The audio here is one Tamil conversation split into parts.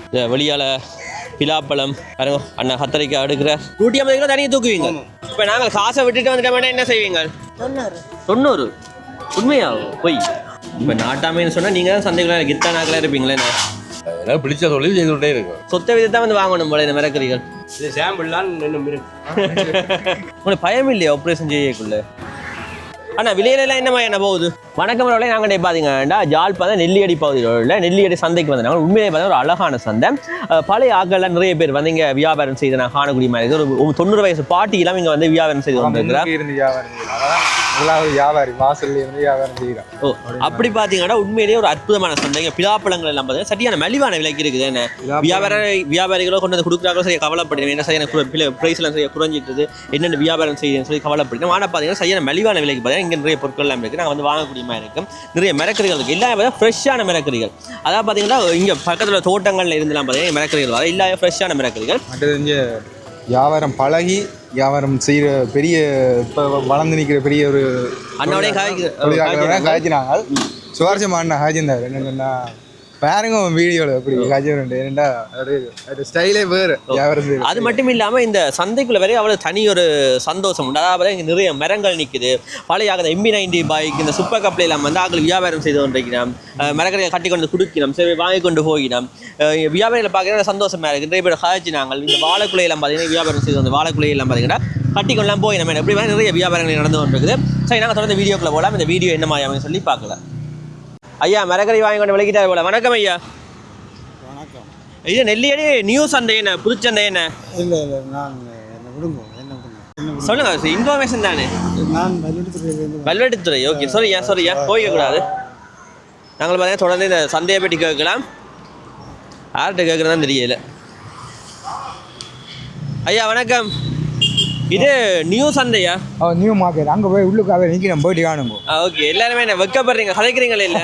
இந்த வெளியால் பிலாப்பழம் பாருங்க அண்ணா கத்தரிக்காய் எடுக்கிற 150 கிலோ தனியாக தூக்குவீங்க. இப்போ நாங்கள் காசை விட்டுட்டு வந்துட்டோம்னா என்ன செய்வீங்க? 90. உண்மையாகும் பொய். இப்போ நாட்டாமைன்னு சொன்னால் நீங்கள் தான் சந்தைக்குள்ள கித்தா நாக்களாக இருப்பீங்களே. அதெல்லாம் பிடிச்ச தொழில் செய்துகிட்டே இருக்கும். சொத்தை விதத்தான் வந்து வாங்கணும் போல இந்த மிரக்கறிகள். இது சாம்பிள்லாம் இன்னும் இருக்கு. உங்களுக்கு பயம் இல்லையா ஆப்ரேஷன் செய்யக்குள்ள? அண்ணா விலையிலாம் என்னமா என்ன போகுது? வணக்கம் வரவளை நாங்கள் பார்த்தீங்கன்னா ஜாழ்ப்பாணம் நெல்லியடி பகுதியில் நெல்லியடி சந்தைக்கு வந்தாங்க. உண்மையிலே பார்த்தா ஒரு அழகான சந்தை. பழைய ஆக்கள்லாம் நிறைய பேர் வந்து இங்கே வியாபாரம் செய்து நான் காணக்கூடிய மாதிரி ஒரு 90 வயசு பாட்டியெல்லாம் இங்கே வந்து வியாபாரம் செய்து வந்துருக்கிறார். வியாபாரி வாசல்ல இருந்து வியாபாரம் செய்யலாம். ஓ அப்படி பார்த்தீங்கன்னா உண்மையிலேயே ஒரு அற்புதமான சந்தை. பிலாப்பழங்கள் எல்லாம் பார்த்தீங்கன்னா சரியான மலிவான விலைக்கு இருக்குது. என்ன வியாபாரிகளோ கொண்டு வந்து கொடுக்குறாங்களோ சரியாக கவலைப்படுறேன். என்ன சரியான ப்ரைஸ்லாம் சரியாக குறைஞ்சிட்டு என்னென்ன வியாபாரம் செய்யுதுன்னு சொல்லி கவலைப்படுறேன். ஆனால் பார்த்தீங்கன்னா சரியான மலிவான விலைக்கு பார்த்தீங்கன்னா இங்கே நிறைய பொருட்கள் எல்லாம் இருக்குது. நாங்கள் வந்து வாங்கக்கூடிய மாதிரி இருக்கும். நிறைய மிரக்கறிகள் இருக்குது. எல்லாமே ஃப்ரெஷ்ஷான மிரக்கறிகள். அதாவது பார்த்தீங்கன்னா இங்கே பக்கத்தில் தோட்டங்களில் இருந்தெல்லாம் பார்த்தீங்கன்னா மிரக்கறிகள் வர எல்லாமே ஃப்ரெஷ்ஷான மிரக்கறிகள். மற்றது வியாபாரம் பழகி வியாபாரம் செய்கிற பெரிய இப்போ வளர்ந்து நிற்கிற பெரிய ஒரு அண்ணாவோடய காய்ச்சினாங்க. சுவாரஸ்யமான காய்ச்சிருந்தார். என்னென்னா பாருங்க வீடியோவில் எப்படி காய்ச்சி ஏன்னா அது ஸ்டைலே வேறு வியாபாரம். அது மட்டும் இல்லாமல் இந்த சந்தைக்குள்ள வரையும் அவ்வளோ தனி ஒரு சந்தோஷம் உண்டு. அதாவது இங்கே நிறைய மரங்கள் நிற்குது. பழைய MB-90 பைக் இந்த சூப்பர் கப்பில் எல்லாம் வந்து ஆக்கள் வியாபாரம் செய்து கொண்டிருக்கிறோம். மரக்கரையை கட்டி கொண்டு குடிக்கணும், சரி வாங்கி கொண்டு போகினோம். வியாபாரிகளை பார்க்குற சந்தோஷமாக இருக்குது. நிறைய பேர் காய்ச்சினாங்க. இந்த வாழைக்குலையெல்லாம் பார்த்தீங்கன்னா வியாபாரம் செய்து வந்து வாழைக்குலையெல்லாம் பார்த்தீங்கன்னா கட்டிக்கொள்ளலாம் போய் நம்ம எப்படி மாதிரி நிறைய வியாபாரங்கள் நடந்து கொண்டிருக்குது. சரி நாங்கள் தொடர்ந்து வீடியோக்குள்ள போகலாம். இந்த வீடியோ என்ன மாதிரி சொல்லி பார்க்கலாம். ஐயா மரக்கறி வாங்கி கொண்டு விளக்கிட்டாரு போல. வணக்கம் ஐயா. வணக்கம். இது நெல்லியடி நியூ சந்தை என்ன புதுச்சந்தை என்ன? இல்லை இல்லை நான் என்ன விடுங்க என்ன சொல்லுங்க இன்ஃபர்மேஷன் தானே. நான் வல்வெட்டித்துறை. ஓகே சரியா போய்க்கூடாது. நாங்கள் பார்த்தீங்கன்னா தொடர்ந்து இந்த சந்தையை பற்றி கேட்கலாம். யார்கிட்ட கேட்குறதான் தெரியல. ஐயா வணக்கம். இது நியூ சந்தையா? New market. அங்கே போய் உள்ளுக்காக நிற்கிறேன் போயிட்டு காணுங்க. ஓகே எல்லாருமே என்ன வெக்கப்படுறீங்க கதைக்கிறீங்களே இல்லை?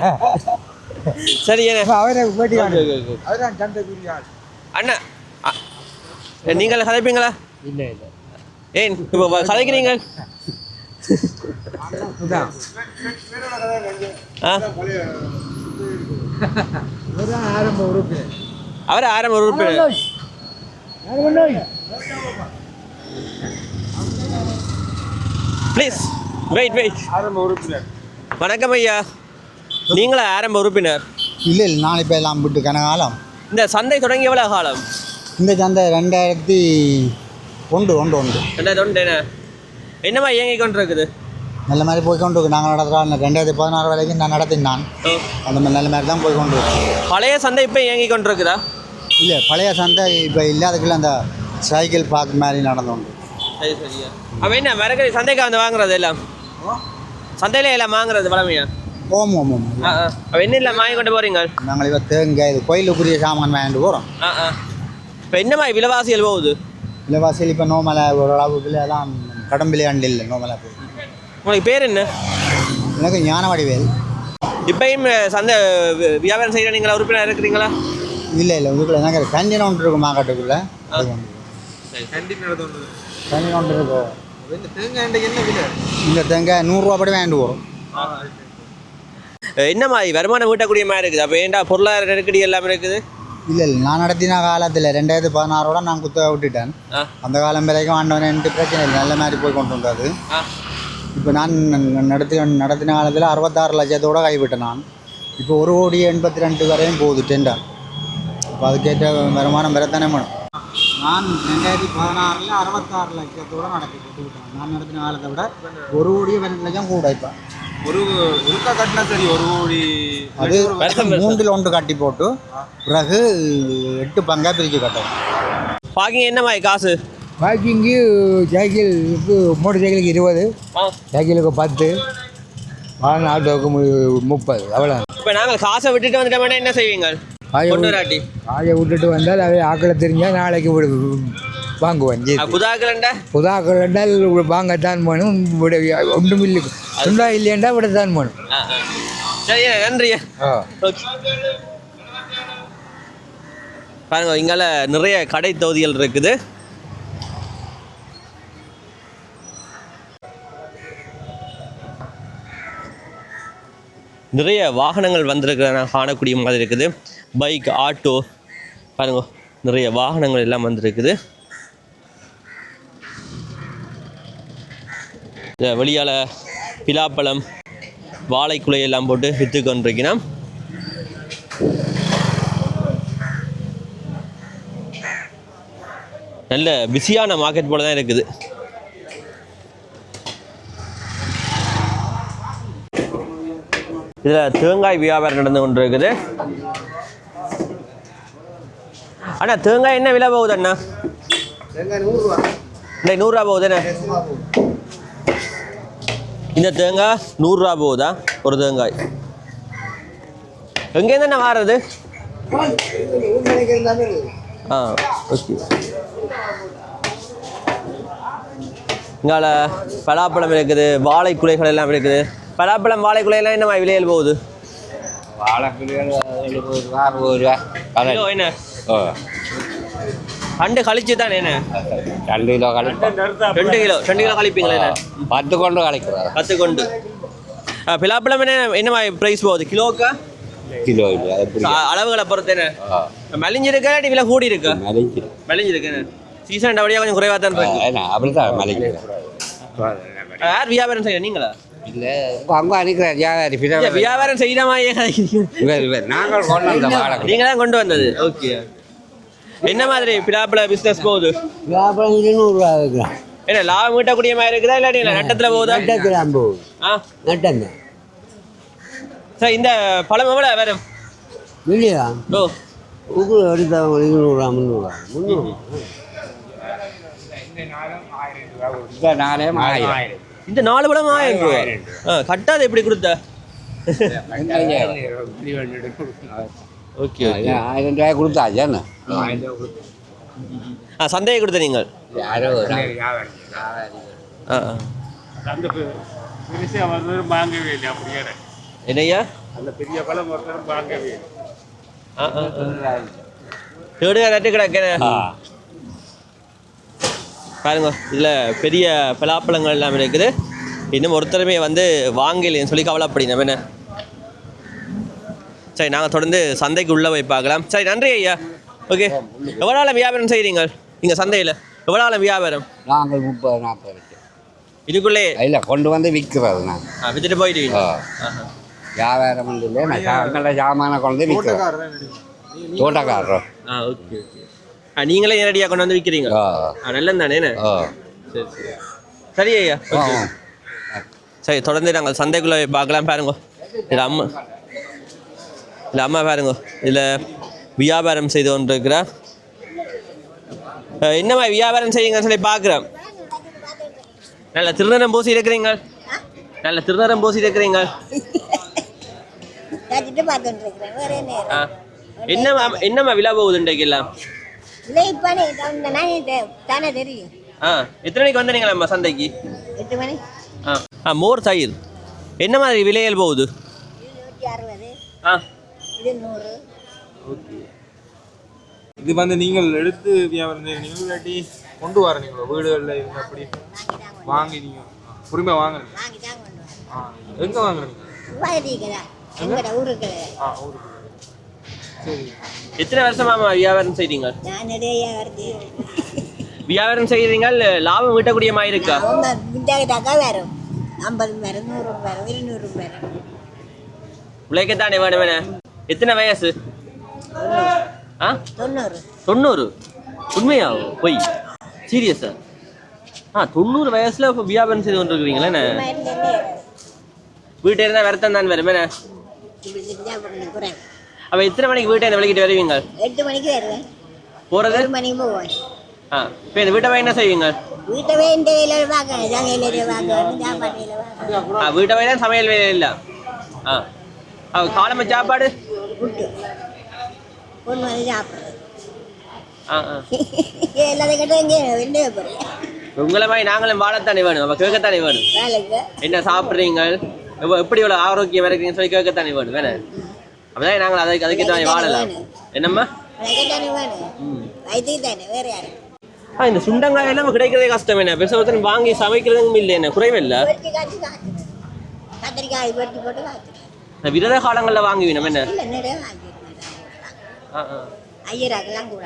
சரி அவரை போயிட்டு காணுங்க. அதுதான் சந்தை அண்ணா நீங்கள் கதைப்பீங்களா? இல்லை இல்லை ஏன் இப்போ கதைக்கிறீங்க? ஆரம்ப உறுப்பினர். அவர் ஆரம்ப உறுப்பினர். Please wait. ஆரம்ப உறுப்பினர். வணக்கம் ஐயா. நீங்களா ஆரம்ப உறுப்பினர்? இல்லை இல்லை நான் இப்போ எல்லாம் விட்டு கனகாலம். இந்த சந்தை தொடங்கி எவ்வளோ காலம்? இந்த சந்தை 2001. 2001 என்னமா இயங்கி கொண்டு இருக்குது? நல்ல மாதிரி போய் கொண்டு இருக்கு. நாங்கள் நடத்துகிறோம் 2016 வரைக்கும் நான் நடத்தினான். அந்த மாதிரி நல்ல மாதிரி தான் போய் கொண்டு இருக்கு. பழைய சந்தை இப்போ இயங்கி கொண்டு இருக்குதா? இல்லை பழைய சந்தை இப்போ இல்லாதக்குள்ள அந்த சைக்கிள் பார்க் மாதிரி நடந்தோண்டு. சரியா அப்போ என்ன மரக்கறி சந்தைக்கு வந்து வாங்குறது எல்லாம் சந்தையில எல்லாம் வாங்குறது பழமையா? ஓம் அப்போ என்ன இல்லை வாங்கி கொண்டு போகிறீங்க? நாங்கள் இப்போ தேங்காய் இது கோயிலுக்குரிய சாமான் வாங்கிட்டு போகிறோம். இப்போ என்ன மாதிரி விலைவாசிகள் போகுது? விலைவாசியில் இப்போ நோமலாக ஓரளவு விலையெல்லாம் கடன் விளையாண்டு இல்லை நோமலாக போகுது. உங்களுக்கு பேர் என்ன? எனக்கு ஞான வடிவேல். இப்பயும் சந்தை வியாபாரம் செய்கிற நீங்களா உறுப்பினர் இருக்கிறீங்களா? இல்லை இதுக்குள்ள எனக்கு கேண்டீன் ஒன்று இருக்கும் மார்க்கெட்டுக்குள்ளே. கேண்டீன் ஒன்று இருக்கும். இந்த தேங்காய் என்ன விலை? இந்த தேங்காய் 100 ரூபா படி வாங்கிட்டு போகிறோம். என்ன மாதிரி வருமானம் வீட்டக்கூடிய மாதிரி இருக்குது? அப்போ ஏன்டா பொருளாதார நெருக்கடி எல்லாமே இருக்குது? இல்லை நான் நடத்தின காலத்தில் 2016 நான் குத்த விட்டுட்டேன். அந்த காலம் வரைக்கும் ஆண்டவன் எனக்கு பிரச்சனை இல்லை, நல்ல மாதிரி போய் கொண்டு வந்தது. இப்போ நான் நடத்தின காலத்தில் 66 லட்சத்தோடு கைவிட்டேன் நான். இப்போ 1,82,00,000 வரையும் போகுது டெண்டர். இப்போ அதுக்கேற்ற வருமானம் பெறத்தானே வேணும். நான் 2016 66 லட்சத்தோடு நடத்தி கொடுத்துக்கிட்டேன். நான் நடத்தின காலத்தை விட 1,12,00,000 கூட. இப்போ ஒருக்கா கட்டினா சரி 1 கோடி. அது 3ல் 1 கட்டி போட்டு பிறகு 8 பங்காக பிரித்து கட்டும். பார்க்கிங் என்ன மாதிரி காசு? பார்க்கிங்கு சைக்கிளுக்கு மோட்டர் சைக்கிளுக்கு 20, சைக்கிளுக்கு 10, ஆட்டோவுக்கு 30. அவ்வளோ. இப்போ நாங்கள் காசை விட்டுட்டு வந்துட்டோம்னா என்ன செய்வீங்க? காயை விட்டுட்டு வந்தால் அவை ஆக்களை தெரிஞ்சால் நாளைக்கு வாங்குவேன். புதாக்கள் என்றால் வாங்கத்தான் வேணும். ஒன்றும் இல்லை துண்டா இல்லையண்டா விடத்தான் வேணும். சரி நன்றி. பாருங்க இங்கால நிறைய கடை தொகுதிகள் இருக்குது. நிறைய வாகனங்கள் வந்திருக்கிற காணக்கூடிய மாதிரி இருக்குது. பைக், ஆட்டோ பாருங்க நிறைய வாகனங்கள் எல்லாம் வந்துருக்குது. வெளியால் பிலாப்பழம் வாழைக்குலை எல்லாம் போட்டு விற்று கொண்டிருக்கிறோம். நல்ல பிஸியான மார்க்கெட் போல தான் இருக்குது. இதில் தேங்காய் வியாபாரம் நடந்து கொண்டு இருக்குது. அண்ணா தேங்காய் என்ன விலை போகுது அண்ணா? தேங்காய் 100 ரூபா. இல்லை 100 ரூபா போகுதுண்ணே. இந்த தேங்காய் 100 ரூபா போகுதா ஒரு தேங்காய்? எங்கேருந்து என்ன மாறுறது? ஆ ஓகே. இங்கால பலாப்பழம் இருக்குது, வாழைக்குலைகள் எல்லாம் இருக்குது. பலாப்பழம் வாழைக்குலையெல்லாம் என்ன விலையில் போகுது? வாழைக்குலைகள் 70 ரூபா 60 ரூபா. கிலோ என்ன? கண்டு கழிச்சு தானே என்ன? 2 கிலோ கழிப்பா. 2 கிலோ கழிப்பீங்களா என்ன? 10 கொண்டு கழிக்கிறா. 10 கொண்டு. பலாப்பழம் என்ன ப்ரைஸ் போகுது கிலோக்கா? கிலோ இல்லை அளவுகளை பொறுத்து என்ன மலிஞ்சிருக்கா விலை கூடி இருக்கா? மலிஞ்சிருக்கு. சீசன் அப்படியே கொஞ்சம் குறைவாக தான் இருக்கு. அப்படிதான் மலிக்கிறேன். யார் வியாபாரம் செய்ய நீங்களா? இல்லை அங்கே அனுக்கிறேன் வியாபாரி வியாபாரம் செய்யறமா? நாங்கள் கொண்டு வந்த வாழை நீங்க தான் கொண்டு வந்தது. ஓகே. என்ன மாதிரி பிலாப்பழ பிசினஸ் போகுது? வியாபாரம் 200 ரூபா வைக்கலாம். என்ன லாபம் ஈட்டக்கூடிய மாதிரி இருக்குதா இல்லாட்டி நட்டத்துல போகுதா? நட்டத்தில் போகுது. நட்டம் தான். சார் இந்த பழம் எவ்வளோ வரும்? இல்லையா ஓ உப்பு எடுத்தவங்க 200 ரூபா 300 ரூபா 300. இந்த நாளே 1000. இந்த 4 பழம் 1000 ரூபா. கட்டாது எப்படி கொடுத்த? Okay okay. 1000 ரூபாய் கொடுத்தாச்சு என்ன? சந்தையை கொடுத்த நீங்கள்? யாரோ அந்த பெருசாக வந்தது வாங்கவே இல்லை. அப்படியே என்னையா அந்த பெரிய பழம் ஒருத்தரும் வாங்கவே இல்லை. தேடுக நட்டு கிடக்கிறேன் பாருங்க. இதில் பெரிய பலாப்பழங்கள் எல்லாம் இருக்குது. இன்னும் ஒருத்தருமே வந்து வாங்கலைன்னு சொல்லி கவலைப்படினோம் என்ன. சரி நாங்கள் தொடர்ந்து சந்தைக்கு உள்ளே போய் பார்க்கலாம். சரி நன்றி ஐயா. ஓகே. எவ்வளோ நாள் வியாபாரம் செய்கிறீங்க இங்கே சந்தையில்? எவ்வளோ நாள் வியாபாரம்? நாங்கள் 30-40 இதுக்குள்ளே இல்லை கொண்டு வந்து விற்கிறது. நான் வித்துட்டு போயிடுவீங்க. வியாபாரம் வந்து இல்லை. நான் நல்ல சாமான கொண்டு வந்து விற்கிறேன். தோட்டக்காரர். Okay okay. நீங்களே நேரடியாக கொண்டு வந்து விற்கிறீங்க? நல்லது தானே. சரி சரி சரி ஐயா. ஓகே சரி தொடர்ந்து நாங்கள் சந்தைக்குள்ளே பார்க்கலாம். பாருங்க இதில் அம்மா பாருங்க இதில் வியாபாரம் செய்து கொண்டு இருக்கிறா. என்னம்மா வியாபாரம் செய்யுங்கன்னு சொல்லி பார்க்குறேன். நல்ல திருநரம் பூசி இருக்கிறீங்க. நல்ல திருநரம் பூசி இருக்கிறீங்க. என்னம்மா விழா போகுது இன்றைக்கு எல்லாம்? எத்தனை மணிக்கு வந்தீங்களா சந்தைக்கு? 8 மணி. மோர் தயிர் என்ன மாதிரி விலையில் போகுது? 160. இது 100. ஓகே. இது வந்து நீங்கள் எடுத்து வியாபாரம் செய்கிறீங்க இல்லாட்டி கொண்டு வரீங்களோ வீடுகளில் இவங்க அப்படி வாங்கினீங்க உரிமை வாங்குறீங்க? எங்கே வாங்குறீங்க? ஊருக்கு. சரி. எத்தனை வருஷமா வியாபாரம் செய்றீங்க? நான் நிறைய வியாபாரம் செய்கிறீங்க லாபம் ஈட்டக்கூடிய மாதிரி இருக்கா? வரும் 50 வரும் 100 வரும் 200 வரும். உழைக்கத்தானே வேணும் வேணே. எத்தனை வயசு? 90. 90? உண்மையா? போய் சீரியஸா? 90 வயசுல இப்போ வியாபாரம் செய்து கொண்டு இருக்கிறீங்களா? என்ன வீட்டை இருந்தால் வருத்தம் தான் வரும் என்ன? அப்போ எத்தனை மணிக்கு வீட்டை இந்த விளக்கிட்டு வருவீங்க? 8 மணிக்கு வருவேன். போகிறது 1 மணிக்கு போவேன். இப்போ இந்த வீட்டை போய் என்ன செய்வீங்க? வீட்டை போய் இந்த வேலையில் பார்க்க சமையல் வாங்க சாப்பாடு வாங்க. வீட்டை போய் தான் சமையல் வேலை இல்லை. காலமை சாப்பாடு புட்டு பொண்ணு வந்து சாப்பிட்றது. எல்லாத்தையும் கேட்டால் இங்கே என்ன போகிறேன். உங்களை மாதிரி நாங்களும் வாழத்தானே வேணும். நம்ம கேட்கத்தானே வேணும். வேலைக்கு என்ன சாப்பிட்றீங்க எப்படி இவ்வளோ ஆரோக்கியம் இருக்குன்னு சொல்லி கேட்கத்தானே வேணும் வேணும். அப்பதான் நாங்கள் அதுக்கேற்ற மாதிரி வாழலாம். என்னம்மா தானே வேணும் வயிற்றுக்கு தானே வேறு யாரும். இந்த சுண்டங்காய் எல்லாம் கிடைக்கிறதே கஷ்டம். என்ன பெருசாக வாங்கி சமைக்கிறதும் இல்லை. என்ன குறைவே இல்லை. கத்திரிக்காய் வெட்டி போட்டு காய்ச்சி விரத காலங்களில் வாங்குவீங்க என்ன? இல்லை நிறைய வாங்கி ஐயராக்கெல்லாம் கூட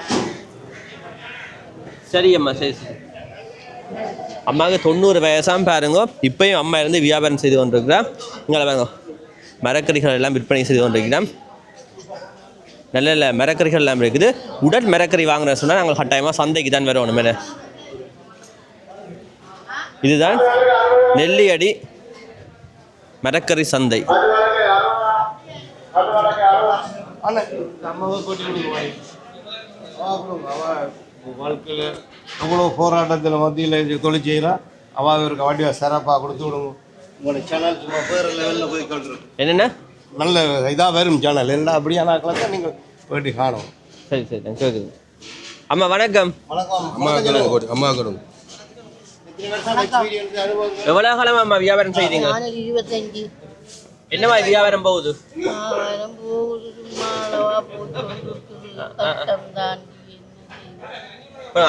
சரி அம்மா சரி சரி. அம்மாவுக்கு 90 வயசாம் பாருங்க. இப்பயும் அம்மா இருந்து வியாபாரம் செய்து கொண்டிருக்கிறா. இங்கே பாருங்க மரக்கறிகள் எல்லாம் விற்பனை செய்து கொண்டிருக்கிறோம். நல்ல நல்ல மரக்கறிகள் எல்லாம் இருக்குது. உடன் மரக்கறி வாங்குற சொன்னால் நாங்கள் கட்டாயமாக சந்தைக்கு தான் வரணும். மேலே இதுதான் நெல்லியடி மரக்கறி சந்தை. வாழ்க்கையில் அவ்வளோ போராட்டத்தில் மத்தியில் தொழில் செய்கிறான். அவருக்கு வண்டியை சிறப்பாக கொடுத்து விடுங்க. உங்களோட சேனல் சும்மா வேறு லெவலில் போய் கொள்கிறோம். என்னென்ன நல்ல இதாக வரும் சேனல் என்ன அப்படியானாக்களை தான் நீங்கள் போயிட்டு காணும். சரி சரி கேட்குது. அம்மா வணக்கம். அம்மா கொடுங்க. எவ்வளோ காலம் அம்மா வியாபாரம் செய்கிறீங்க? 25 என்னம்மா வியாபாரம் போகுது?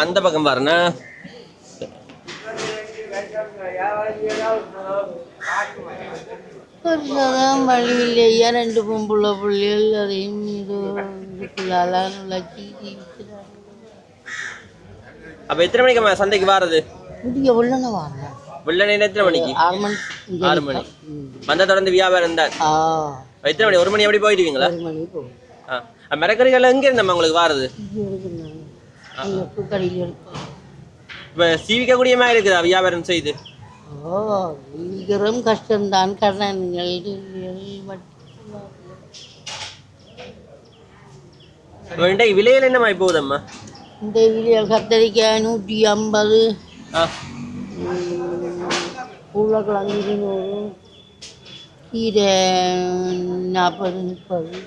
அந்த பக்கம் பாருண்ணா. வழி இல்லையா 2 பொம்புள்ள பிள்ளைகள் அதையும் இதுக்குள்ளால அப்போ எத்தனை மணிக்கு அம்மா சந்தைக்கு வாரது? உள்ளன வாங்க வெள்ளனை எத்தனை மணிக்கு? 6 மணி 6 மணி வந்தால் தொடர்ந்து வியாபாரம் தான். எத்தனை மணி? 1 மணி எப்படி போயிடுவீங்களா? 1 மணி போகும். மரக்கறிகள் எங்கே இருந்தம்மா உங்களுக்கு வாரது? இப்போ சீவிக்கக்கூடிய மாதிரி இருக்குதா வியாபாரம் செய்து? சீக்கிரம் கஷ்டம்தான். கடன்கள் இன்றைக்கு விலையில் என்னம்மா போகுதம்மா? இந்த விலையில் கத்தரிக்காய் 150, உருளைக்கிழங்கு 200, கீரை 40, 30,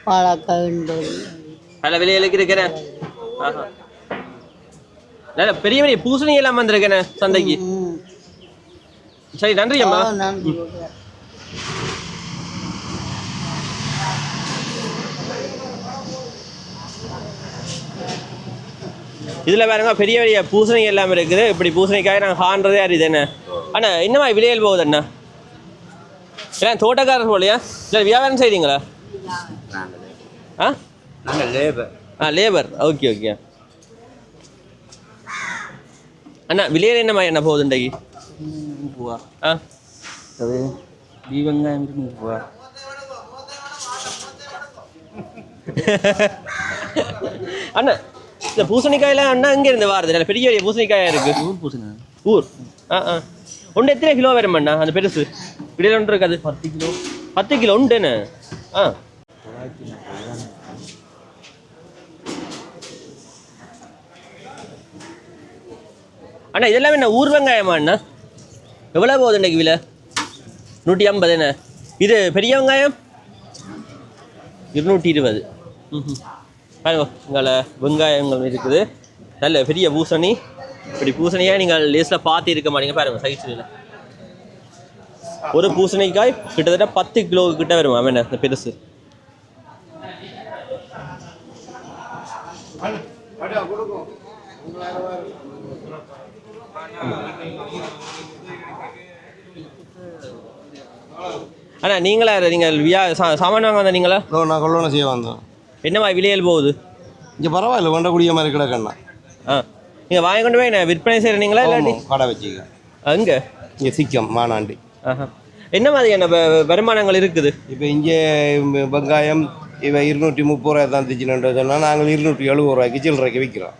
வாழைக்காய் 80. பல விலைகளுக்கு இருக்கிறேன். நல்ல பெரிய பெரிய பூசணி எல்லாம் வந்திருக்கேனே சந்தைக்கு. சரி நன்றி அம்மா. நன்றி. இதில் பாருங்க பெரிய பெரிய பூசணி எல்லாம் இருக்குது. இப்படி பூசணிக்காய் நாங்கள் காண்றதே அறியுது என்ன. அண்ணா என்னம்மா விலையில் போகுது அண்ணா? ஏன்னா தோட்டக்காரர் போலையா இல்லை வியாபாரம் செய்கிறீங்களா? நாங்கள் லேபர். லேபர். ஓகே ஓகே அண்ணா விலையில் என்னம்மா என்ன போகுது இன்றைக்கு? 100 ரூபா. ஆ அது வெங்காயம் 100 ரூபா. அண்ணா இந்த பூசணிக்காயெல்லாம் அண்ணா இங்கே இருந்து வாருது. நல்ல பெரிய பெரிய பூசணிக்காயா இருக்குது. ஊர் பூசணி. ஊர். ஒன்று எத்தனை கிலோ வரும் அண்ணா? அந்த பெருசு விலையில் ஒன்று இருக்காது. 10 கிலோ. 10 கிலோ உண்டுண்ணே. அண்ணா இதெல்லாம் என்ன ஊர் வெங்காயமா அண்ணா? எவ்வளோ போகுது இன்றைக்கு விலை? 150 என்ன? இது பெரிய வெங்காயம் 220. பாருங்க இங்கே வெங்காயங்கள் இருக்குது. நல்ல பெரிய பூசணி. இப்படி பூசணியாக நீங்கள் லேஸில் பார்த்து இருக்க மாட்டீங்க. பாருங்க சைஸில் ஒரு பூசணிக்காய் கிட்டத்தட்ட 10 கிலோ கிட்ட வரும். அவன் இந்த பெருசு. அண்ணா நீங்களா நீங்கள் சாமான் வாங்க வந்த நீங்களா? நான் கொள்ளணும் செய்ய வந்தோம். என்னம்மா விலையில் போகுது? இங்கே பரவாயில்ல வேண்டக்கூடிய மாதிரி கிடக்கண்ணா. நீங்கள் வாங்கி கொண்டு போய் என்ன விற்பனை செய்கிறீங்களா இல்லாட்டி கடை வச்சுக்க? அங்கே இங்கே சிக்கம் மானாண்டி. என்ன மாதிரியான வருமானங்கள் இருக்குது? இப்போ இங்கே வெங்காயம் இவ 230 ரூபாய் தான் தைச்சினு சொன்னால் நாங்கள் 270 ரூபாய்க்கு சில்லறைக்கு விற்கிறோம்.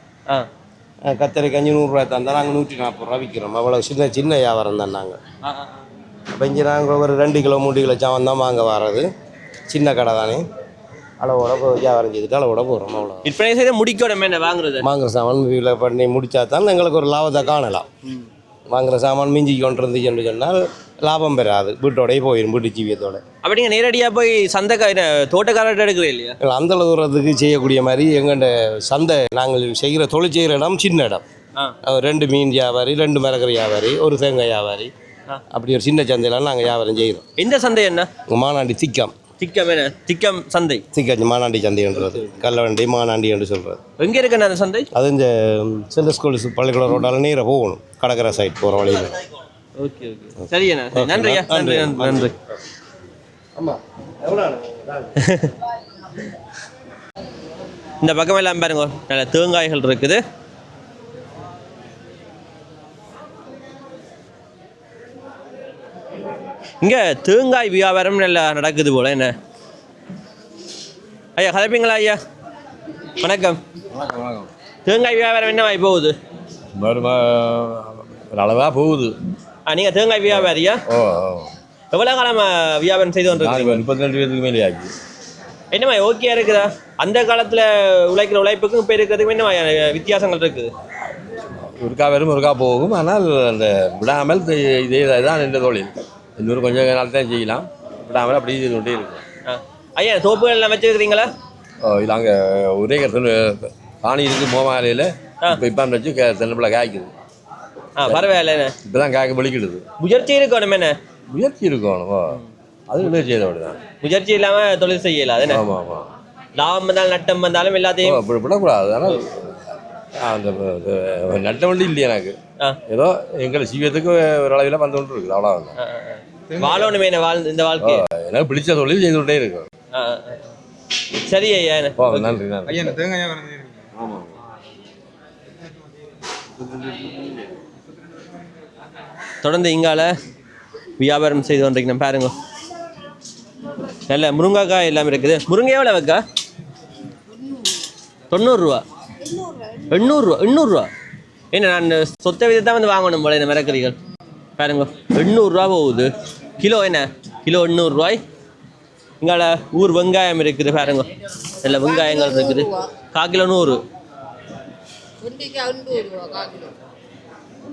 கத்தரிக்காய் 500 ரூபாய் தந்தால் நாங்கள் 140 ரூபா விற்கிறோம். அவ்வளோ சின்ன சின்ன வியாபாரம் தான் நாங்கள். அப்போ இங்கே நாங்கள் ஒரு 2 கிலோ 3 கிலோ சாமான் தான் வாங்க வர்றது. சின்ன கடை தானே, அளவோட வியாபாரம் செய்துட்டு அளவோட போகிறோம். அவ்வளோ விற்பனை செய்த முடிக்கோட மேலே வாங்குறது. வாங்குற சாமான் வீட்டில் பண்ணி முடித்தா தான் எங்களுக்கு ஒரு லாபத்தை காணலாம். வாங்குற சாமான் மிஞ்சி கொண்டு இருந்துச்சுன்னு சொன்னால் லாபம் பெறாது. வீட்டோடய போயிடும், வீட்டு ஜீவியத்தோட. அப்படி நீங்கள் நேரடியாக போய் சந்தை தோட்டக்காரர்கிட்ட எடுக்கிறே இல்லையா? அந்த தூரத்துக்கு செய்யக்கூடிய மாதிரி எங்கள்கிட்ட சந்தை நாங்கள் செய்கிற தொழில் செய்கிற இடம் சின்ன இடம். 2 மீன் வியாபாரி, 2 மரக்கறி வியாபாரி, ஒரு தேங்காய் வியாபாரி, அப்படி ஒரு சின்ன சந்தையெல்லாம் நாங்கள் வியாபாரம் செய்கிறோம். எந்த சந்தை என்ன? மானாண்டி திக்கம். திக்கம் என்ன? திக்கம் சந்தை. திக்கம் மானாண்டி சந்தைன்றது, கல்லவண்டி மானாண்டி என்று சொல்கிறது. எங்கே இருக்குண்ணா அந்த சந்தை? அது இந்த சென்ட்ரல் ஸ்கூல் பள்ளிக்கூட ரோட்டால் நேராக போகணும், கடற்கரை சைட் போகிற வழியில். ஓகே ஓகே சரிண்ணா, நன்றியா. நன்றி நன்றி. ஆமாம் இந்த பக்கம் எல்லாம் பாருங்க நல்ல தேங்காய்கள் இருக்குது. இங்கே தேங்காய் வியாபாரம் நல்லா நடக்குது போல. என்ன ஐயா கதைப்பீங்களா ஐயா? வணக்கம். தேங்காய் வியாபாரம் என்னவாய் போகுது? அளவாக போகுது. நீங்கள் தேங்காய் வியாபாரியா? எவ்வளோ காலமாக வியாபாரம் செய்து வந்துருக்கீங்க? 32 வயதுக்கு மேலே ஆச்சு. என்னம்மா ஓகே இருக்குதா? அந்த காலத்தில் உழைக்கிற உழைப்புக்கும் இப்போ இருக்கிறதுக்கும் என்னமா வித்தியாசங்கள் இருக்குது? ஒருக்கா வரும் ஒருக்கா போகும். ஆனால் அந்த விடாமல் இதே தான் இந்த தொழில். இன்னொரு கொஞ்சம் நாள் தான் செய்யலாம். விடாமல் அப்படி செய்து கொண்டே இருக்கும். ஐயா தோப்புகள் எல்லாம் வச்சுருக்கிறீங்களா? இல்லை அங்கே ஒரே காணி இருக்குது மோமாலையில். இப்போ வச்சு தென்னம்பிள்ளை காய்க்குது. பரவாயில்ல. இப்போ தான் காய்க்க வெளிக்கிடுது. முயற்சி இருக்கணும். என்ன முயற்சி இருக்கணும். அது முயற்சி செய்த தான். முயற்சி இல்லாமல் தொழில் செய்யலாம். அது ஆமாம் ஆமாம். லாபம் வந்தாலும் நட்டம் வந்தாலும் எல்லாத்தையும் அப்படி விடக்கூடாது. ஆனால் அந்த நட்டம் வண்டி இல்லையா எனக்கு. ஏதோ எங்கள் ஜீவியத்துக்கு ஒரு அளவில் வந்து கொண்டு இருக்குது. அவ்வளோ வாழணுமே இந்த வாழ்க்கை. எனக்கு பிடிச்ச தொழில் செய்து கொண்டே இருக்கும். சரி ஐயா. நன்றி நன்றி. ஐயா தேங்காய் ஆமாம். தொடர்ந்து இங்கால வியாபாரம் செய்து கொண்டிருக்கணும். பாருங்க நல்ல முருங்கைக்காய் எல்லாம் இருக்குது. முருங்கை எவ்வளோ வைக்கா? 90 ரூபா. 800 ரூபா. என்ன நான் சொத்தை விதை தான் வந்து வாங்கணும் போல இந்த மரக்கறிகள். பாருங்க 800 ரூபா போகுது கிலோ. என்ன கிலோ 800 ரூபாய். இங்கால ஊர் வெங்காயம் இருக்குது. பாருங்க நல்ல வெங்காயங்கள் இருக்குது. 1/4 கிலோ 100.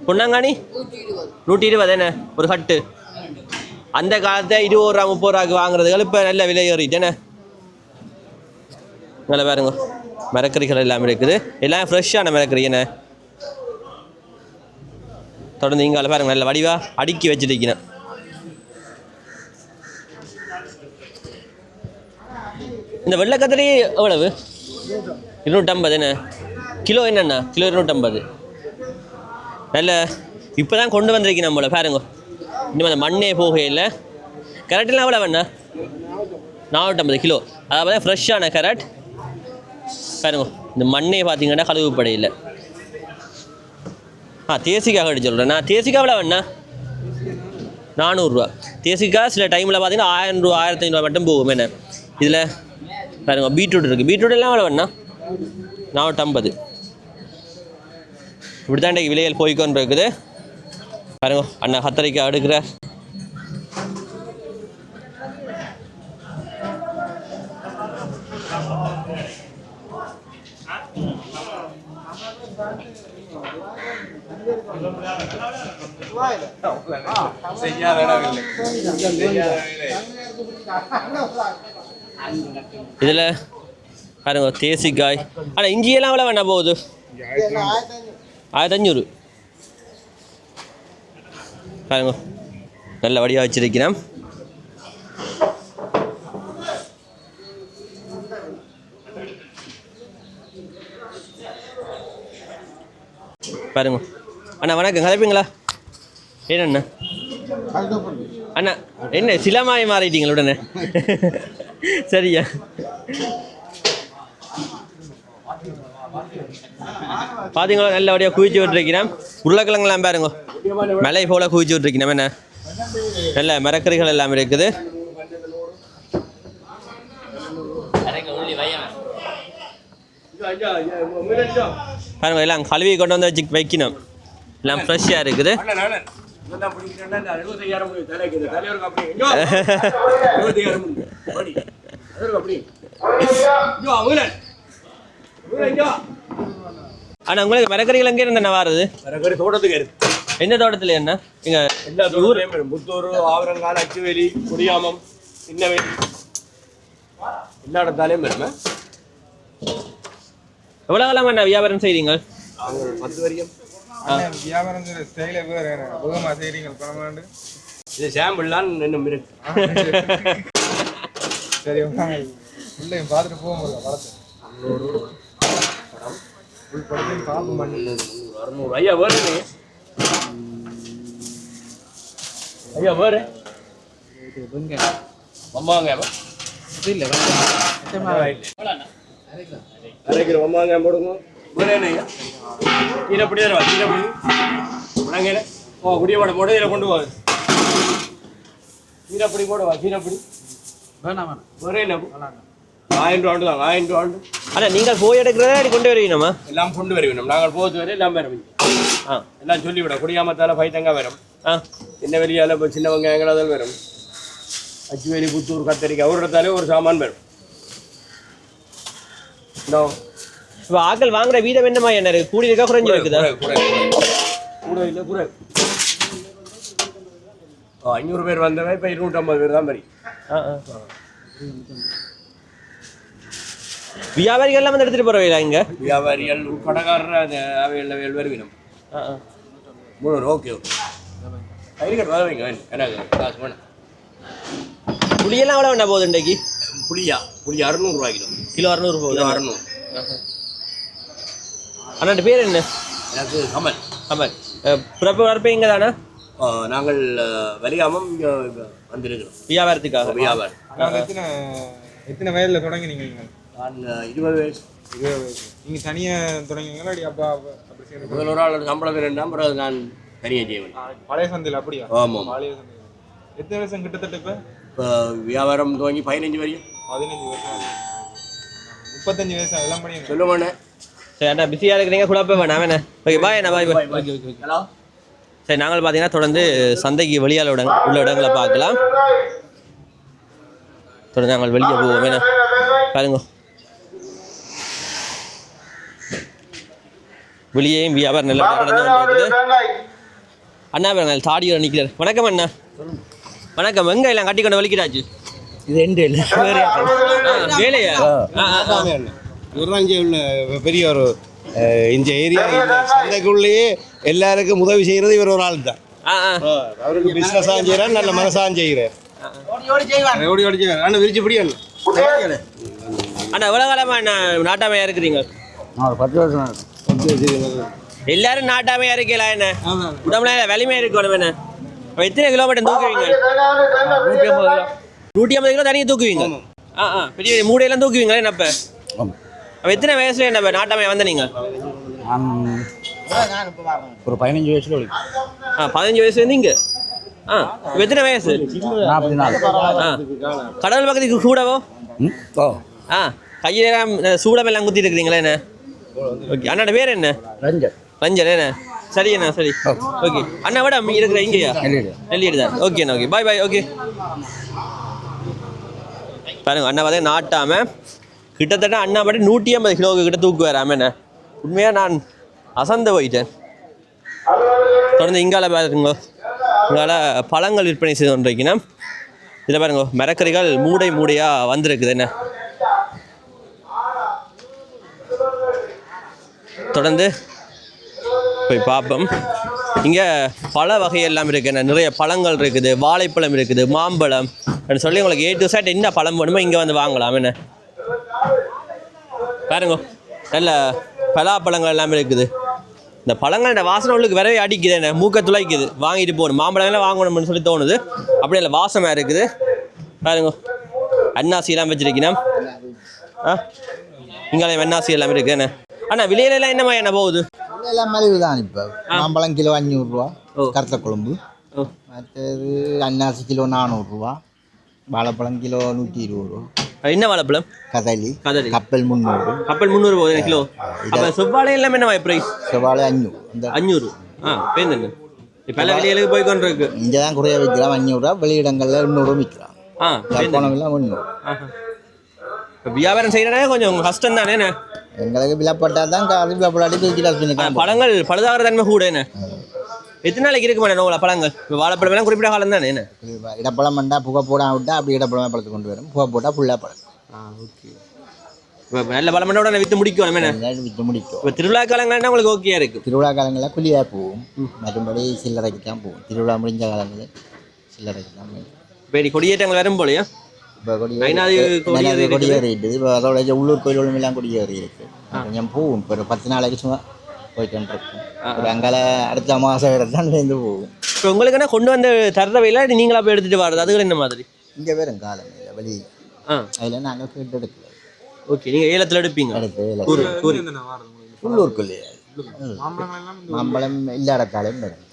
பொன்னாங்கானி 120. என்ன ஒரு கட்டு? அந்த காலத்தை 20 ரூபா 30 ரூபாய்க்கு வாங்குறதுகள் இப்போ நல்ல விலை ஏறிட்டேனே. நல்லா பாருங்க மரக்கறிகள் எல்லாமே இருக்குது. எல்லாம் ஃப்ரெஷ்ஷான மரக்கறி. என்ன தொடர்ந்து இங்கால பாருங்க நல்ல வடிவாக அடுக்கி வச்சுருக்கிறேன். இந்த வெள்ளைக்கத்திரி எவ்வளவு? 250. என்ன கிலோ? என்னண்ணா கிலோ 250. நல்ல இப்போ தான் கொண்டு வந்திருக்கேன் நம்மள. பாருங்க இன்னும் அந்த மண்ணே போகையில். கேரட்டெல்லாம் எவ்வளோ வேணா? 450 கிலோ. அதாவது ஃப்ரெஷ்ஷான கேரட். பாருங்க இந்த மண்ணே பார்த்தீங்கன்னா கழுவு படையில். தேசிக்காய் கட்டி சொல்கிறேன் நான். தேசிக்காய் எவ்வளோ வேணா? 400 ரூபா. தேசிக்காய் சில டைமில் பார்த்தீங்கன்னா 1000 ரூபா 1500 ரூபா மட்டும் போகும். என்ன இதில் பாருங்க பீட்ரூட் இருக்குது. பீட்ரூட் எல்லாம் எவ்வளோ வேணா? 450. இப்படி தான் இன்றைக்கு விலைகள் போய்க்கொண்டு இருக்குது. பாருங்க அண்ணா கத்தரிக்காய் எடுக்கிறார். இதில் பாருங்க தேசிக்காய். ஆனால் இஞ்சியெல்லாம் எவ்வளோ வேணா போகுது? 1500. பாருங்க நல்ல வடியாக வச்சிருக்கிறேன். பாருங்க அண்ணா வணக்கம். கதைப்பீங்களா? ஏண்ணா அண்ணா என்ன சிலமாய் மாறிட்டீங்களா உடனே? சரியா. பார்த்தீங்களா நல்லபடியாக குவிச்சு விட்டுருக்கிறேன். உருளைக்கிழங்குலாம் பாருங்க மலை போல குவிச்சு விட்டுருக்கிறேன். என்ன நல்ல மரக்கறிகள் எல்லாம் இருக்குது. பாருங்க எல்லாம் கழுவி கொண்டு வந்து வச்சு வைக்கணும். எல்லாம் ஃப்ரெஷ்ஷாக இருக்குது. ஆனால் உங்களுக்கு மரக்கறிகள் எங்கே இருந்து என்ன வாருது? மரக்கறி தோட்டத்துக்கு இருக்கு. எந்த தோட்டத்தில்? என்ன இங்கே எல்லா தோட்டத்துலையும் முத்தூர், ஆவரங்கால், அச்சுவேலி, குடியாமம், சின்னவேலி எல்லா இடத்தாலையும் வருமே. எவ்வளோ காலம் என்ன வியாபாரம் செய்கிறீங்க? 10 வரைக்கும். வியாபாரம் ஸ்டைல வேறு வேகமாக செய்கிறீங்க. பணமாண்டு இது சாம்பிள்லாம் இன்னும் இருக்கு. சரி பிள்ளையும் பார்த்துட்டு போக முடியல. படத்தை 600 ஃபுல் படத்தையும் காப்பு பண்ணி 600. ஐயா வேறு ஐயா வேறு அம்மாங்க இல்லை அரைக்கிற வெங்காயம் போடுங்க வேற என்னங்க கீரை பிடி தரவா கீரை பிடி முடங்கல ஓ குடிய மாட போட்டு இதில் கொண்டு போகுது கீரை பிடி போடுவா கீரை பிடி வேணாம் வேற என்ன 1000 ரூபா தான் 1000 ரூபா ஆனால் நீங்கள் போய் எடுக்கிறதா அப்படி கொண்டு வருவீங்கம்மா எல்லாம் கொண்டு வருவோம் நாங்கள் போகிறது வரை எல்லாம் வரும் எல்லாம் சொல்லிவிட குடியாமத்தால பைத்தங்க வரும் சின்ன வெளியால் இப்போ சின்ன வெங்காயங்கள் அதில் வரும் அச்சுவேலி புத்தூர் கத்தரிக்காய் ஒரு இடத்தாலே ஒரு சாமான் வரும் இப்போ ஆக்கள் வாங்குற வீதம் என்னமா என்ன இருக்கு கூடி இருக்கா குறைஞ்சி இருக்குதா கூட இல்லை குறை 500 பேர் வந்தவன் இப்போ 250 பேர் தான் வரி வியாபாரிகள் எல்லாம் வந்து எடுத்துட்டு போறவங்களா இங்க வியாபாரிகள் கடைக்காரர் அந்த அவைகள் வருவினம் ஓகே ஐரிக்கட் வரவைங்க எனக்கு காசு வேணும் புளியெல்லாம் எவ்வளோ வேணா போகுது இன்றைக்கு புளி 600 ரூபாய் கிலோ 600 போகுது 600 அண்ணாட்டு பேர் என்ன எனக்கு கமல் கமல் பிறப்பு வரப்ப இங்கே தானே நாங்கள் வலியாமம் இங்கே வந்திருக்கிறோம் வியாபாரத்துக்காக வியாபாரம் எத்தனை வயதில் தொடங்கினீங்க நீங்கள்? நான் 20 வயசு நீங்கள் தனியாக தொடங்கினீங்களா அப்படி அப்பா அப்படி செய்யணும்? முதல் ஒரு ஆள் சம்பளம் வேண்டாம் பிறகு நான் தனியாக செய்வேன் பழைய சந்தையில் அப்படியா? ஆமாம் பழைய சந்தையில் எத்தனை வருஷம் கிட்டத்தட்ட இப்போ வியாபாரம் துவங்கி 15 வரையும் 15 வருஷம் 35 வயசு அதெல்லாம் பண்ணி சொல்லுவானே சரி அண்ணா பிஸியாக இருக்கிறீங்க குழப்பம் வேணாம் வேணா ஓகே பாய் அண்ணா பாய் பாய் ஹலோ சரி நாங்கள் பார்த்தீங்கன்னா தொடர்ந்து சந்தைக்கு வெளியால் உள்ள இடங்களை பார்க்கலாம் தொடர்ந்து நாங்கள் வெளியே போவோம் வேணா பாருங்க வெளியேயும் வியாபாரம் நல்லா நடந்து கொண்டிருக்குது அண்ணா பாருங்க தாடியோட நிற்கிறார் வணக்கம் அண்ணா வணக்கம் எங்க எல்லாம் கட்டி கொண்டு வலிக்கிறாச்சு இது எண்டு இல்லை வேலையா இங்கே உள்ள பெரிய ஒரு இந்த ஏரியா சந்தைக்குள்ளேயே எல்லாருக்கும் உதவி செய்கிறது இவர் ஒரு ஆள் தான் அவருக்கு பிஸ்னஸாக செய்கிறார் நல்ல மனசாக செய்கிறார் ஓடி ஓடி செய்வார் ஆனால் விரிச்சு பிடி அண்ணா எவ்வளோ காலமா அண்ணா நாட்டாமையா இருக்கிறீங்க? 10 வருஷம் எல்லாரும் நாட்டாமையா இருக்கீங்களா என்ன உடம்புல வலிமையா இருக்கணும் என்ன எத்தனை கிலோமீட்டர் தூக்குவீங்க? 150 கிலோ தனியாக தூக்குவீங்க பெரிய மூடையெல்லாம் தூக்குவீங்களா என்னப்ப அப்போ எத்தனை வயசுல என்ன நாட்டாமையா வந்த நீங்க? ஒரு 15 வயசுல 15 வயசுல இருந்தீங்க இப்போ எத்தனை வயசு? 44 கடவுள் பக்கத்துக்கு கூடவோ கையிலாம் சூடமெல்லாம் குத்திட்டு இருக்கிறீங்களா என்ன? ஓகே அண்ணாட பேர் என்ன? ரஞ்சன் என்ன? சரி அண்ணா சரி ஓகே அண்ணா விட இருக்கிற இங்கேயா நெல்லியடி தான் ஓகே அண்ணா ஓகே பாய் பாய் ஓகே பாருங்க அண்ணா பார்த்தா நாட்டாம கிட்டத்தட்ட அண்ணா மட்டும் 150 கிலோ கிட்ட தூக்கு வராம என்ன உண்மையாக நான் அசந்து போயிட்டேன். தொடர்ந்து இங்கால பாருங்க இங்கால பழங்கள் விற்பனை செய்து கொண்டிருக்கீங்கன்னா இதில் பாருங்க மரக்கறிகள் மூடை மூடையாக வந்திருக்குது என்ன. தொடர்ந்து போய் பார்ப்போம். இங்கே பழ வகை எல்லாம் இருக்குது என்ன நிறைய பழங்கள் இருக்குது வாழைப்பழம் இருக்குது மாம்பழம் சொல்லி உங்களுக்கு A to Z என்ன பழம் வேணுமோ இங்கே வந்து வாங்கலாம் என்ன. பாருங்க நல்ல பலாப்பழங்கள் எல்லாமே இருக்குது. இந்த பழங்களோட வாசனை உள்ளுக்கு வரவே அடிக்குது என்ன மூக்க துளைக்குது வாங்கிட்டு போகணும் மாம்பழம்லாம் வாங்கணும்னு சொல்லி தோணுது. அப்படியே இல்லை வாசமாக இருக்குது. பாருங்க அன்னாசியெல்லாம் வச்சுருக்கீங்கன்னா இங்கே அன்னாசி எல்லாமே இருக்குது என்ன. அண்ணா விலையிலலாம் என்னம்மா என்ன போகுது? எல்லாம் மலிவு தான். இப்போ மாம்பழம் கிலோ 500 ரூபா கருத்த குழம்பு, மற்றது அன்னாசி கிலோ 400 ரூபா, வாழைப்பழம் கிலோ 120 ரூபா. என்ன வாழைப்பழம்? கதலி கப்பல் 300. கப்பல் 300 போகுது கிலோ. அப்போ செவ்வாழை எல்லாமே என்ன ப்ரைஸ்? செவ்வாழை 500. 500 பேருந்து இப்போ எல்லாம் வெளியிலுக்கு போய் கொண்டு இருக்கு. இங்கே தான் குறைய வைக்கிறான் 500 ரூபா, வெளியிடங்களில் 200 விற்கிறான். போனவெல்லாம் 100. இப்போ வியாபாரம் செய்யறதே கொஞ்சம் கஷ்டம் தானே என்ன. எங்களுக்கு விலப்பட்டால் தான் காசு விலப்படாட்டி தூக்கி பழங்கள் பழுதாகிற தன்மை கூட என்ன. எத்தனை நாளைக்கு இருக்கு மேடம் உங்களை பழங்கள்? இப்போ வாழைப்பழம் எல்லாம் குறிப்பிட்ட காலம் தானே என்ன. இடப்பழம் பண்ணா புகை போடாம விட்டா அப்படி இடப்பழமே பழத்தை கொண்டு வரும், புகை போட்டால் ஃபுல்லாக பழம். ஓகே இப்போ நல்ல பழம் பண்ண உடனே விற்று முடிக்கணும் என்ன. விற்று முடிக்கும். இப்போ திருவிழா காலங்கள்னா உங்களுக்கு ஓகே இருக்குது. திருவிழா காலங்களில் குழியாக போகும், மற்றபடி சில்லறைக்கு தான் போகும். திருவிழா முடிஞ்ச காலங்களில் சில்லறைக்கு தான் போகும். இப்போ கொடியேற்றங்கள் வரும் போலையா? இப்போ கொடியேறிட்டு இப்போ அதோட உள்ளூர் கோயில்களும் எல்லாம் கொடியேறி இருக்கு. கொஞ்சம் போகும். இப்போ ஒரு 10 நாளைக்கு சும்மா போயிட்டு இருக்கும். ஒரு அங்கால அடுத்த மாதம் தான் சேர்ந்து போகும். இப்போ உங்களுக்கு என்ன கொண்டு வந்து தர்றவையில் நீங்களா போய் எடுத்துகிட்டு வர்றது அதுகள் என்ன மாதிரி? இங்கே வேறும் காலம் இல்லை வெளியில், அதில் நாங்கள் கேட்டு எடுக்கல. ஓகே நீங்கள் ஏலத்தில் எடுப்பீங்க எடுத்து கூறு கூறி இந்த வாரம் உங்களுக்கு உள்ளூருக்குள்ளேயே மாம்பழங்கள் எல்லாம் இந்த மாம்பழம் இல்லாத காலம் வரும்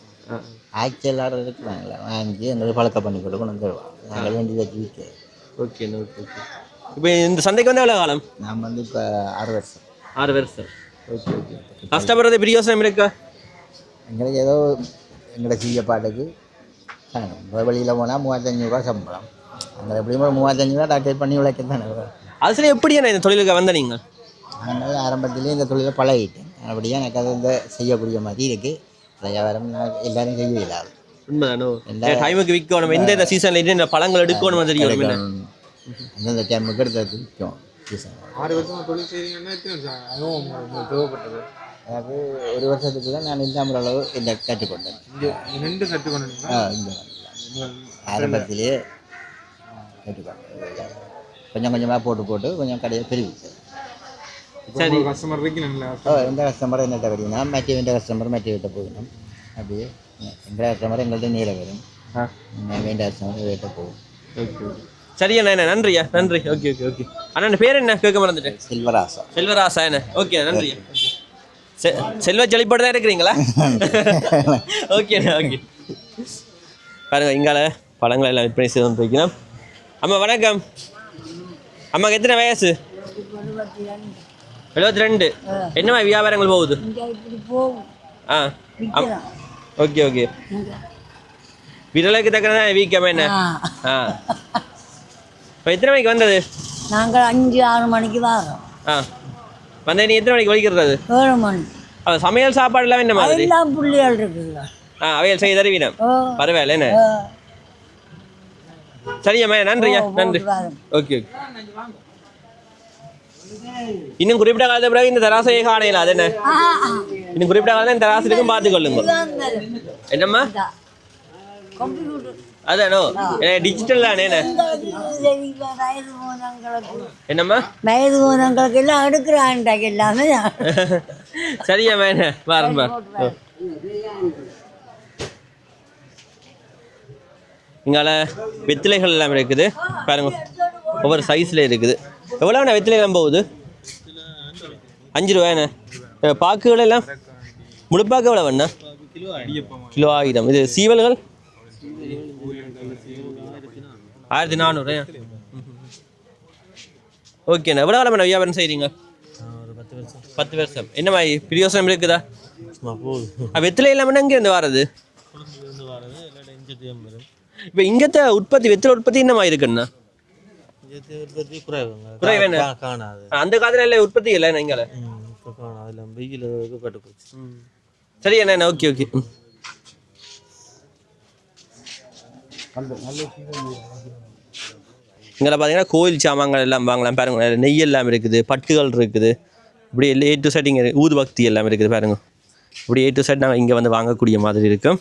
ஆக்சுவல் ஆர்டர் இருக்கிறாங்களே வாங்கி எங்களுக்கு பழக்கம் பண்ணி கொடுக்க கொண்டு வந்துடுவாங்க நாங்கள் வேண்டி வச்சு விற்க ஓகே ஓகே ஓகே இப்போ இந்த சந்தைக்கு வந்து எவ்வளோ காலம் நான் வந்து இப்போ 6 வருஷம் 6 வருஷம் ஓகே ஓகே கஷ்டப்படுறது பெரிய யோசனை இருக்கா எங்களுக்கு ஏதோ எங்களோட செய்ய பாட்டுக்கு காணும் வெளியில் போனால் 3500 சம்பளம் அங்கே எப்படியும் ஒரு 3500 டாக்டர் பண்ணி உழைக்க தானே அது சரி எப்படி இந்த தொழிலுக்கு வந்த நீங்கள் அதனால் ஆரம்பத்திலே இந்த தொழிலை பழகிட்டேன் அப்படியே எனக்கு அது இந்த செய்யக்கூடிய மாதிரி இருக்குது வியாபாரம் நான் எல்லாரும் செய்ய இல்லாது உண்மைதானோ டைமுக்கு விற்கணும் எந்த சீசனில் இந்த பழங்கள் எடுக்கணும் தெரியும் அந்தந்த டைமுக்கு எடுத்து விற்கும் சீசன் 6 வருஷமா தொழில் செய்றீங்கன்னா எத்தனை வருஷம் அனுபவம் உங்களுக்கு தேவைப்பட்டது எனக்கு 1 வருஷத்துக்கு தான் நான் இல்லாமல் அளவு இந்த கற்றுக்கொண்டேன் இங்கே 2 கற்றுக்கொண்டீங்களா இந்த ஆரம்பத்திலே கற்றுக்கொண்டேன் கொஞ்சம் கொஞ்சமாக போட்டு கொஞ்சம் கடையை பெருவிச்சேன் சரி கஸ்டமர் இருக்கீங்களா எந்த கஸ்டமர் என்னட்ட வருதுன்னா மற்ற கஸ்டமர் மற்ற வீட்டை போகணும் அப்படியே எங்கள் கஸ்டமர் எங்கள்கிட்ட நீர வரும் வேண்ட கஸ்டமர் வீட்டை போகும் ஓகே சரியா அண்ணா நன்றியா நன்றி ஓகே ஓகே ஓகே அண்ணா பேர் என்ன கேட்க மறந்துட்டேன் செல்வராசா செல்வராசா என்ன ஓகே நன்றி செல்வ செழிப்போடு தான் இருக்கிறீங்களா ஓகேண்ணா ஓகே பாருங்க இங்கால பழங்களை எல்லாம் விற்பனை செய்து வந்து வைக்கணும் அம்மா வணக்கம் அம்மாக்கு எத்தனை வயசு 72 என்னம்மா வியாபாரங்கள் போகுது ஆ ஓகே ஓகே விரலுக்கு தக்கன வீக்கமா என்ன ஆ இப்போ எத்தனை மணிக்கு வந்தது நாங்கள் 5-6 மணிக்கு வரோம். ஆ வந்த நீ எத்தனை மணிக்கு வலிக்கிறது 7 மணி. அது சமையல் சாப்பாடுலாம் என்ன மாதிரி எல்லாம் புள்ளிகள் இருக்குங்க. ஆ அவையல் செய்ய தருவீனம் பரவாயில்ல என்ன சரியாம்மா நன்றியா நன்றி ஓகே ஓகே இன்னும் குறிப்பிட்ட காலத்து பிறகு இந்த தராசையை காணையில அது என்ன இன்னும் குறிப்பிட்ட காலத்தில் இந்த தராசிலும் பார்த்துக்கொள்ளுங்க என்னம்மா அதானோ டிஜிட்டல் தானே என்னம்மா வயது போனவங்களுக்கு எல்லாம் எடுக்கிறான்டாங்க எல்லாமே. சரியாம்மா என்ன பாருங்க இங்கால வெத்திலைகள் எல்லாம் இருக்குது பாருங்க ஒவ்வொரு சைஸில் இருக்குது எவ்வளோண்ணா வெத்திலை எல்லாம் போகுது 5 ரூபாய்ண்ணே பாக்குகள் எல்லாம் முழுப்பாக்கு எவ்வளோ வேணா கிலோ 1000 இது சீவல்கள் 1400 ஓகேண்ணா எவ்வளோ காலம் வியாபாரம் செய்கிறீங்க 10 வருஷம் என்ன மாதிரி பிரியோசனம் இருக்குதா வெத்திலை இல்லாமல் எங்கேருந்து வர்றது இப்போ இங்கத்த உற்பத்தி வெத்திலை உற்பத்தி என்ன மாதிரி இருக்குண்ணா அந்த காலத்துல உற்பத்தி இல்லை இங்கே சரி என்ன ஓகே ஓகே இங்கே பார்த்தீங்கன்னா கோயில் சாமான்கள் எல்லாம் வாங்கலாம் பாருங்க நெய் எல்லாம் இருக்குது பட்டுகள் இருக்குது இப்படி A to Z இங்கே ஊதுபக்தி எல்லாம் இருக்குது பாருங்க இப்படி A to Z நாங்கள் இங்கே வந்து வாங்கக்கூடிய மாதிரி இருக்கும்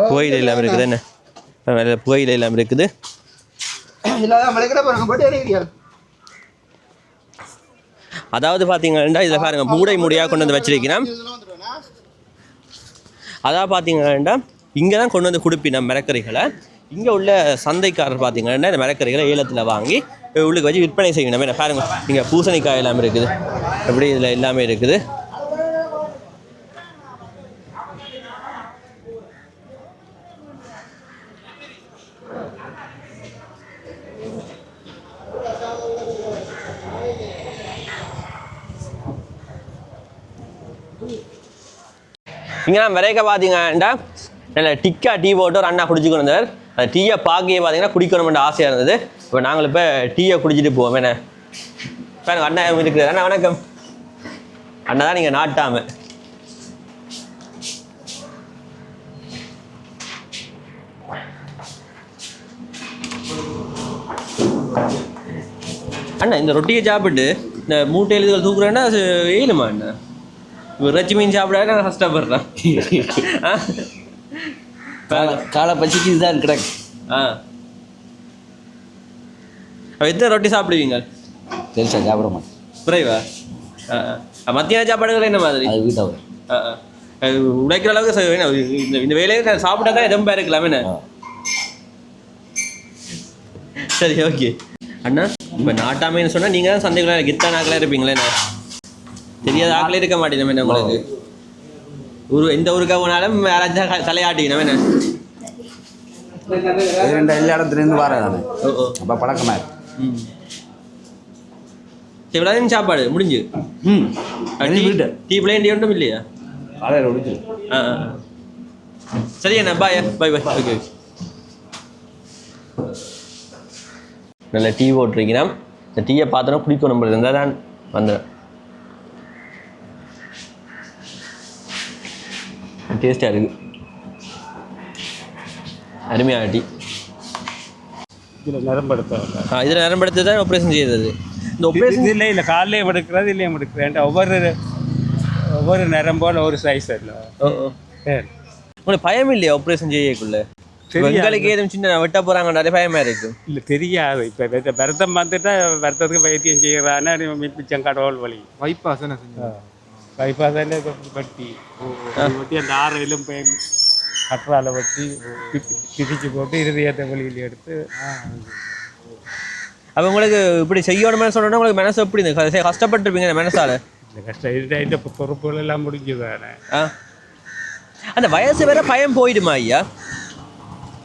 புகையில எல்லாம் இருக்குது என்ன புகையில எல்லாம் இருக்குது அதாவது பார்த்தீங்கன்னா இதில் பாருங்க மூடை மூடையாக கொண்டு வந்து வச்சிருக்கிறேன் அதாவது பார்த்தீங்கன்னா இங்கே தான் கொண்டு வந்து கொடுப்பினோம் மரக்கறிகளை இங்கே உள்ள சந்தைக்காரர் பார்த்தீங்கன்னா இந்த மரக்கறிகளை ஏலத்தில் வாங்கி உள்ளுக்கு வச்சு விற்பனை செய்யணும் என்ன பாருங்க இங்கே பூசணிக்காய் எல்லாமே இருக்குது எப்படி இதில் எல்லாமே இருக்குது இங்கே நான் விரைக்க பார்த்தீங்கன்னா நல்ல டிக்கா டீ போட்டு ஒரு அண்ணா குடிச்சுக்கணும் இருந்தார் அந்த டீயை பார்க்கையே பார்த்தீங்கன்னா குடிக்கணும்னு ஆசையாக இருந்தது இப்போ நாங்கள் இப்போ டீயை குடிச்சிட்டு போவோம் என்ன பாருங்க அண்ணா இருக்குது அண்ணா வணக்கம் அண்ணா தான் நீங்கள் நாட்டாம அண்ணா இந்த ரொட்டியை சாப்பிட்டு இந்த மூட்டை எழுதுகள் தூக்குறேன்னா அது ஏழுமா அண்ணா இறைச்சி மீன் சாப்பிடாது நான் கஷ்டப்படுறேன் காலை பசிக்கு இதுதான் கிடக்கு எத்தனை ரொட்டி சாப்பிடுவீங்க பெருசாக சாப்பிட மாட்டேன் குறைவா மத்தியான சாப்பாடுகள் என்ன மாதிரி அது வீட்டை உடைக்கிற அளவுக்கு இந்த வேலையை சாப்பிட்டா தான் எதுவும் இருக்கலாமே சரி ஓகே அண்ணா இப்போ நாட்டாமைன்னு சொன்னால் நீங்கள் தான் சந்தைக்குள்ள கித்தான ஆக்களாக இருப்பீங்களே தெரியாத ஆக்களே இருக்க மாட்டேன் என்ன உங்களுக்கு எந்த ஊருக்காக போனாலும் யாராச்சும் தலையாட்டிக்கணும் என்ன ரெண்டு எல்லா இடத்துலேருந்து வரேன் நான் அப்போ பழக்கமாக இருக்கு சரி விடாதுன்னு சாப்பாடு முடிஞ்சு டீ பிளேண்டி ஒன்றும் இல்லையா காலையில் முடிச்சு சரி அண்ணா பாய் பாய் பாய் ஓகே நல்ல டீ போட்டிருக்கிறேன் இந்த டீயை பார்த்தோன்னா குடிக்கணும் நம்மளுக்கு இருந்தால் தான் வந்துடும் டேஸ்ட்டாக இருக்குது அருமையான டீ இதில் நரம்பெடுத்த இதில் நரம்பெடுத்து தான் ஆப்ரேஷன் செய்கிறது இந்த ஆப்ரேஷன் இல்லை காலையிலையும் எடுக்கிறது இல்லையும் எடுக்கிறேன் ஒவ்வொரு நரம்போட ஒரு சைஸ் இல்லை உங்களுக்கு பயம் இல்லையா ஆப்ரேஷன் செய்யக்குள்ள எங்களுக்கு ஏதும் சின்ன வெட்ட போகிறாங்க நிறைய பயமாக இருக்குது இல்லை தெரியாது இப்போ விரதம் வந்துட்டா விரதத்துக்கு வைத்தியம் செய்கிறான்னா மிச்சம் கடவுள் வழி பைபாஸ் என்ன செஞ்சீங்க பைபாஸாலே வட்டி வட்டி அந்த 6 எலும்பை கற்றால வட்டி பிரித்து போட்டு இருதயத்தை வெளியில் எடுத்து அப்போ உங்களுக்கு இப்படி செய்யணுமே சொன்னோன்னா உங்களுக்கு மனசு எப்படி இந்த கஷ்டப்பட்டுருப்பீங்க மனசால இந்த கஷ்டம் இந்த பொறுப்புகள் எல்லாம் முடிஞ்சுதானே அந்த வயசு வேற பயம் போயிடுமா ஐயா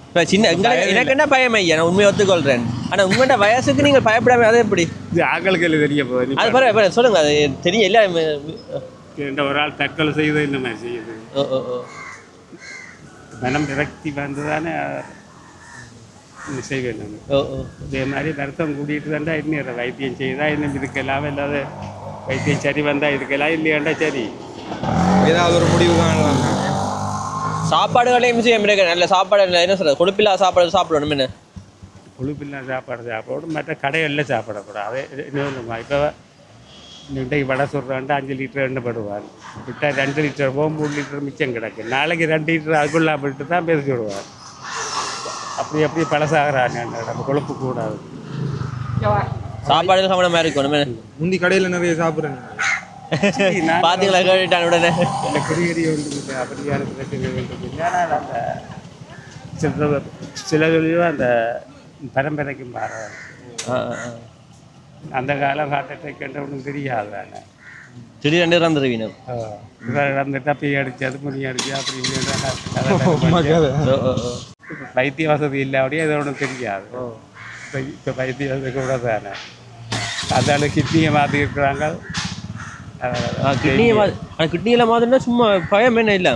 இப்போ சின்ன எனக்கு என்ன பயம் ஐயா நான் உண்மையை ஒத்துக்கொள்கிறேன் ஆனால் உங்கள்கிட்ட வயசுக்கு நீங்கள் பயப்படாம அதை எப்படி இது ஆக்களுக்கு தெரிய போகுது அது பரவாயில்ல சொல்லுங்கள் அது தெரியும் இல்லை இந்த ஒரு ஆள் தற்கொலை செய்யுது இந்த மாதிரி செய்யுது மனம் விரக்தி வந்து தானே செய்வேன் நான் இதே மாதிரி வருத்தம் கூட்டிகிட்டு வந்தால் இன்னும் வைத்தியம் செய்தால் இன்னும் இதுக்கெல்லாம் இல்லாத வைத்தியம் சரி வந்தால் இதுக்கெல்லாம் இல்லையாண்டா சரி ஏதாவது ஒரு முடிவு காணலாம் சாப்பாடுகளையும் செய்ய நல்ல சாப்பாடு என்ன சொல்கிறது கொழுப்பில்லா சாப்பாடு சாப்பிடணும் என்ன கொழுப்பில்லா சாப்பாடு சாப்பிடணும் மற்ற கடைகளில் சாப்பிடக்கூடாது இன்னும் இப்போ இன்றைக்கு வடை சொல்கிறான்ட்டு 5 லிட்டர் எண்ணெய் படுவார் விட்டால் 2 லிட்டர் போகும் 3 லிட்டர் மிச்சம் கிடக்கு நாளைக்கு 2 லிட்டர் அதுக்குள்ளே விட்டு தான் பேசி விடுவார் அப்படி பழசாகிறாங்க நம்ம கொழுப்பு கூடாது சாப்பாடு சாப்பிட மாதிரி இருக்கணும் முந்தி கடையில் நிறைய சாப்பிட்றேன் பார்த்தீங்களா கேட்டான் உடனே இந்த குறியடி ஒன்று அப்படியான பிரச்சனை வேண்டும் ஆனால் அந்த சில தொழிலும் அந்த பரம்பரைக்கும் பாருவாங்க அந்த காலம் ஹார்ட் அட்டாக் ஒன்றும் தெரியாது தானே திடீரெண்டு இறந்துருவீங்க இறந்துட்டா போய் அடிச்சது முடி அடிச்சு அப்படி வைத்திய வசதி இல்லை அப்படியே அது ஒன்றும் தெரியாது இப்போ வைத்திய வசதி கூட தானே அதனால கிட்னியை மாற்றி இருக்கிறாங்க கிட்னியில் மாதிரினா சும்மா பயம் என்ன இல்லை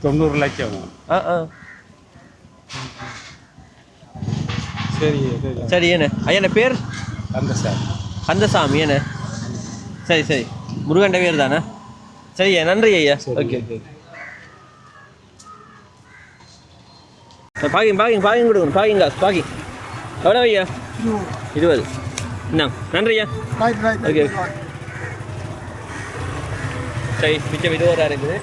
90 லட்சம் சரி சரி என்ன ஐயா பேர் கந்தசாமி என்ன சரி சரி முருகண்ட பேர் தானே சரி நன்றி ஐயா ஓகே பாக்கிங் கொடுக்கணும் பாக்கிங் காசு பாக்கிங் எவ்வளோ ஐயா 20 என்ன நன்றி ஐயா ஓகே சரி மிச்சம் 20 இருக்குது